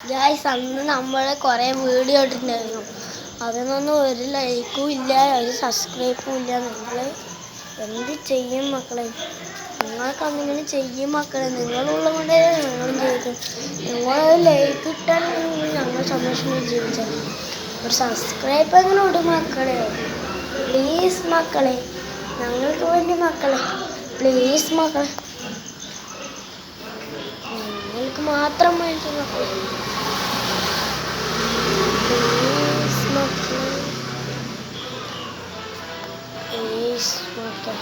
Guys അന്ന് നമ്മൾ കുറേ വീഡിയോ ഇട്ടിട്ടുണ്ടായിരുന്നു. അതിനൊന്നും ഒരു ലൈക്കും ഇല്ല, ഒരു സബ്സ്ക്രൈബും ഇല്ല. നിങ്ങൾ എന്ത് ചെയ്യും മക്കളെ? നിങ്ങൾക്ക് അങ്ങനെ ചെയ്യും മക്കളെ. നിങ്ങളുള്ളത് കൊണ്ടേ ഞങ്ങളും ചെയ്തു. നിങ്ങളൊരു ലൈക്ക് ഇട്ടാൽ ഞങ്ങൾ സന്തോഷമായി ജീവിച്ചത്. ഒരു സബ്സ്ക്രൈബ് അങ്ങനെ ഇടും മക്കളെ, പ്ലീസ് മക്കളെ, ഞങ്ങൾക്ക് വേണ്ടി മക്കളെ, പ്ലീസ് മക്കളെ, നിങ്ങൾക്ക് മാത്രം വേണ്ടി മക്കളെ, പ്ലീസ് മക്കളെ, പ്ലീസ് മക്കളെ,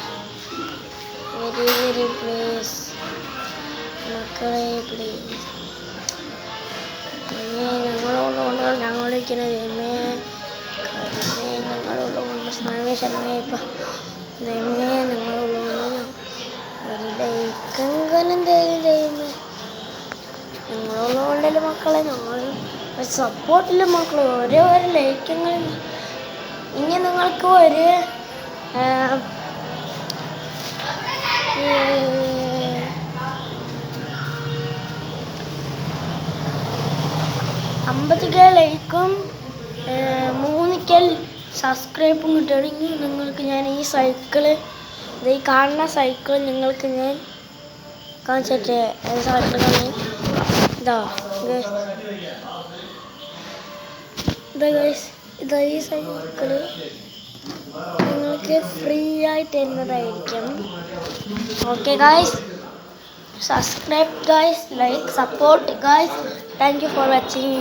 വെരി വെരി പ്ലീസ് മക്കളെ, പ്ലീസ്. ഞങ്ങളുള്ളതുകൊണ്ട് ഞങ്ങളിരിക്കുന്ന ദൈവമേ, ഞങ്ങളുള്ളതുകൊണ്ട് സ്നാനശരണമേ, ഇപ്പം ദൈവമേ, ഞങ്ങളുള്ളതുകൊണ്ട് ഒരു ലൈക്കെങ്കിലും ദൈവമേ, ഞങ്ങളുള്ളതുകൊണ്ടല്ലേ മക്കളെ, ഞങ്ങൾ ഒരു സപ്പോർട്ടില്ല മക്കളെ, ഒരേ ഒരു ലൈക്കെങ്കിലും. ഇനി നിങ്ങൾക്ക് ഒരു 50K ലൈക്കും 3K സബ്സ്ക്രൈബും കിട്ടുകയാണെങ്കിൽ നിങ്ങൾക്ക് ഞാൻ ഈ സൈക്കിള്, ഈ കാണുന്ന സൈക്കിൾ നിങ്ങൾക്ക് ഞാൻ കാണിച്ചിട്ട് സൈക്കിൾ ഇതാ ഗൈസ്, ഇതാ ഈ സൈക്കിള് നിങ്ങൾക്ക് ഫ്രീ ആയിട്ട് തരുന്നതായിരിക്കും. Okay guys, subscribe guys, like, support guys. Thank you for watching.